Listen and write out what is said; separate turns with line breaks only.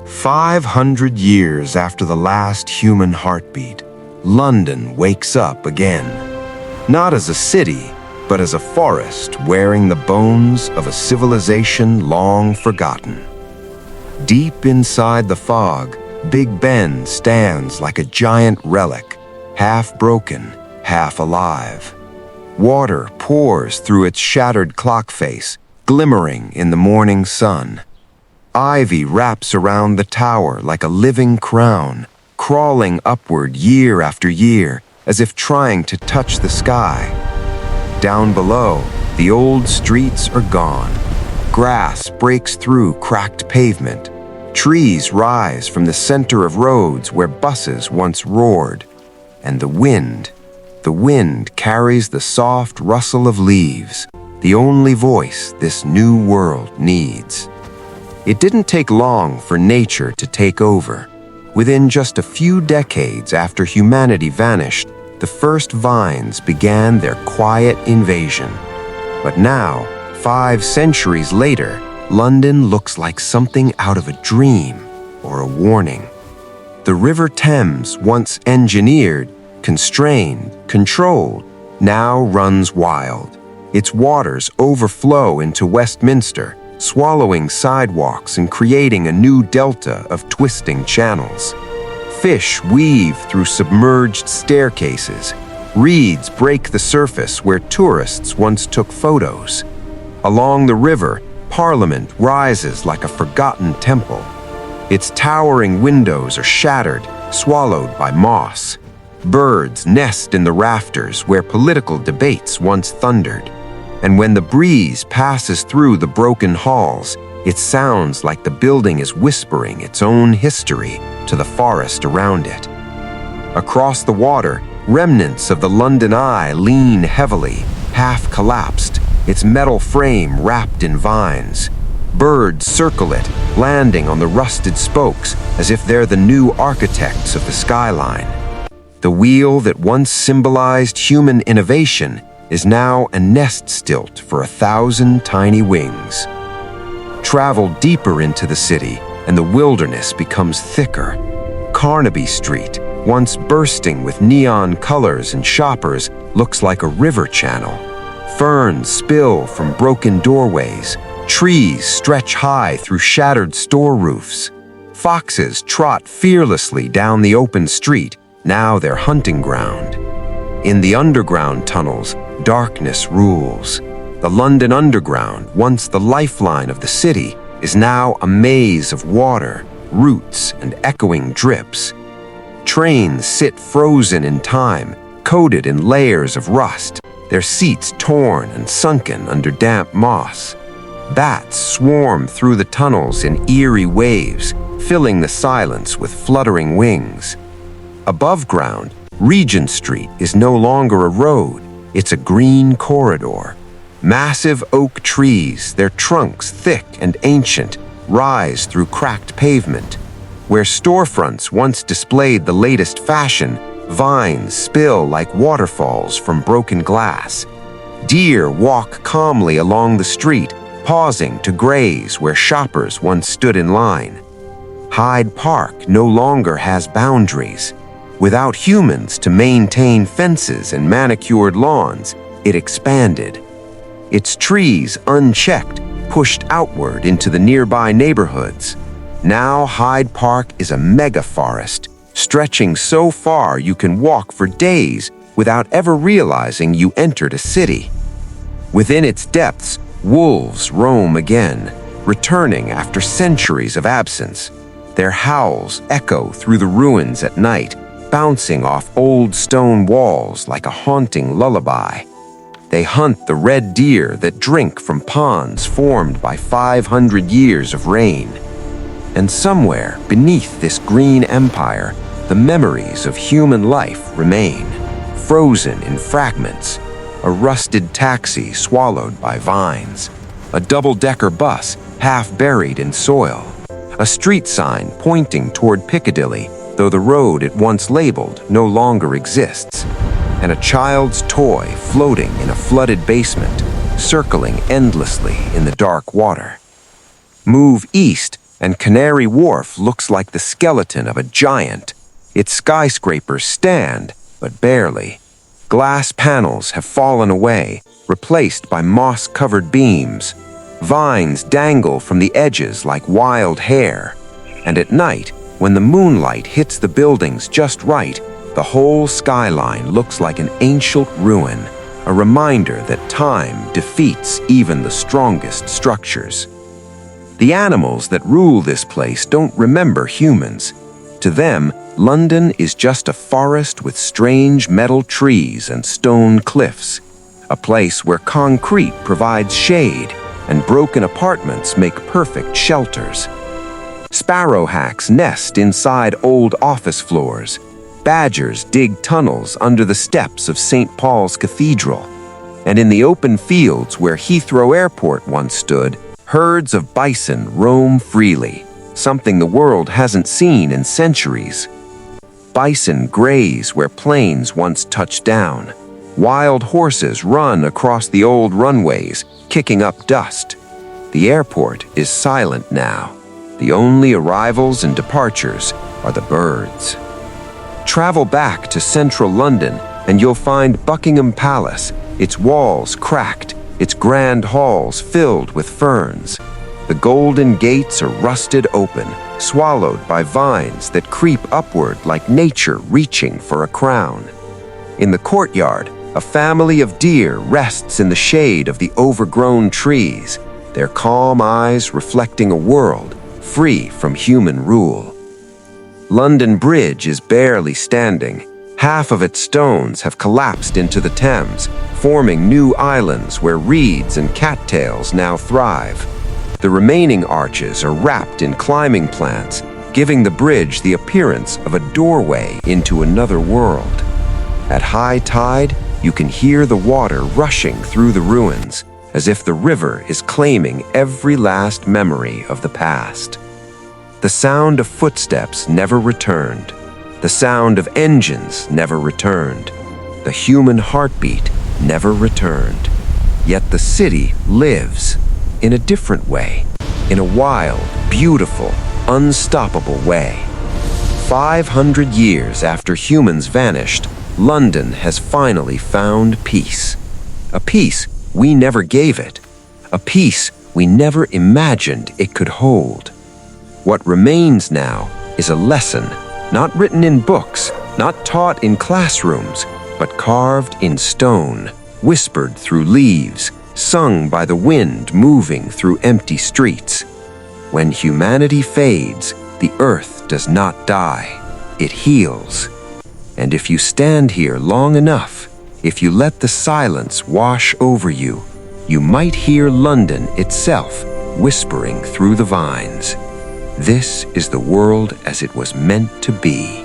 500 years after the last human heartbeat, London wakes up again. Not as a city, but as a forest wearing the bones of a civilization long forgotten. Deep inside the fog, Big Ben stands like a giant relic, half broken, half alive. Water pours through its shattered clock face, glimmering in the morning sun. Ivy wraps around the tower like a living crown, crawling upward year after year, as if trying to touch the sky. Down below, the old streets are gone. Grass breaks through cracked pavement. Trees rise from the center of roads where buses once roared. And the wind carries the soft rustle of leaves, the only voice this new world needs. It didn't take long for nature to take over. Within just a few decades after humanity vanished, the first vines began their quiet invasion. But now, 5 centuries later, London looks like something out of a dream or a warning. The River Thames, once engineered, constrained, controlled, now runs wild. Its waters overflow into Westminster, swallowing sidewalks and creating a new delta of twisting channels. Fish weave through submerged staircases. Reeds break the surface where tourists once took photos. Along the river, Parliament rises like a forgotten temple. Its towering windows are shattered, swallowed by moss. Birds nest in the rafters where political debates once thundered. And when the breeze passes through the broken halls, it sounds like the building is whispering its own history to the forest around it. Across the water, remnants of the London Eye lean heavily, half collapsed, its metal frame wrapped in vines. Birds circle it, landing on the rusted spokes as if they're the new architects of the skyline. The wheel that once symbolized human innovation is now a nest stilt for 1,000 tiny wings. Travel deeper into the city, and the wilderness becomes thicker. Carnaby Street, once bursting with neon colors and shoppers, looks like a river channel. Ferns spill from broken doorways. Trees stretch high through shattered store roofs. Foxes trot fearlessly down the open street, now their hunting ground. In the underground tunnels, darkness rules. The London Underground, once the lifeline of the city, is now a maze of water, roots, and echoing drips. Trains sit frozen in time, coated in layers of rust, their seats torn and sunken under damp moss. Bats swarm through the tunnels in eerie waves, filling the silence with fluttering wings. Above ground, Regent Street is no longer a road, it's a green corridor. Massive oak trees, their trunks thick and ancient, rise through cracked pavement. Where storefronts once displayed the latest fashion, vines spill like waterfalls from broken glass. Deer walk calmly along the street, pausing to graze where shoppers once stood in line. Hyde Park no longer has boundaries. Without humans to maintain fences and manicured lawns, it expanded. Its trees, unchecked, pushed outward into the nearby neighborhoods. Now Hyde Park is a megaforest, stretching so far you can walk for days without ever realizing you entered a city. Within its depths, wolves roam again, returning after centuries of absence. Their howls echo through the ruins at night, bouncing off old stone walls like a haunting lullaby. They hunt the red deer that drink from ponds formed by 500 years of rain. And somewhere beneath this green empire, the memories of human life remain, frozen in fragments. A rusted taxi swallowed by vines. A double-decker bus half buried in soil. A street sign pointing toward Piccadilly, though the road it once labeled no longer exists. And a child's toy floating in a flooded basement, circling endlessly in the dark water. Move east And Canary Wharf looks like the skeleton of a giant. Its skyscrapers stand, but barely. Glass panels have fallen away, replaced by moss-covered beams. Vines dangle from the edges like wild hair. And at night, when the moonlight hits the buildings just right, the whole skyline looks like an ancient ruin, a reminder that time defeats even the strongest structures. The animals that rule this place don't remember humans. To them, London is just a forest with strange metal trees and stone cliffs, a place where concrete provides shade and broken apartments make perfect shelters. Sparrowhawks nest inside old office floors. Badgers dig tunnels under the steps of St. Paul's Cathedral. And in the open fields where Heathrow Airport once stood, herds of bison roam freely, something the world hasn't seen in centuries. Bison graze where planes once touched down. Wild horses run across the old runways, kicking up dust. The airport is silent now. The only arrivals and departures are the birds. Travel back to central London and you'll find Buckingham Palace, its walls cracked, its grand halls filled with ferns. The golden gates are rusted open, swallowed by vines that creep upward like nature reaching for a crown. In the courtyard, a family of deer rests in the shade of the overgrown trees, their calm eyes reflecting a world free from human rule. London Bridge is barely standing. Half of its stones have collapsed into the Thames, forming new islands where reeds and cattails now thrive. The remaining arches are wrapped in climbing plants, giving the bridge the appearance of a doorway into another world. At high tide, you can hear the water rushing through the ruins, as if the river is claiming every last memory of the past. The sound of footsteps never returned. The sound of engines never returned. The human heartbeat never returned. Yet the city lives in a different way, in a wild, beautiful, unstoppable way. 500 years after humans vanished, London has finally found peace. A peace we never gave it. A peace we never imagined it could hold. What remains now is a lesson, not written in books, not taught in classrooms, but carved in stone, whispered through leaves, sung by the wind moving through empty streets. When humanity fades, the earth does not die, it heals. And if you stand here long enough, if you let the silence wash over you, you might hear London itself whispering through the vines. This is the world as it was meant to be.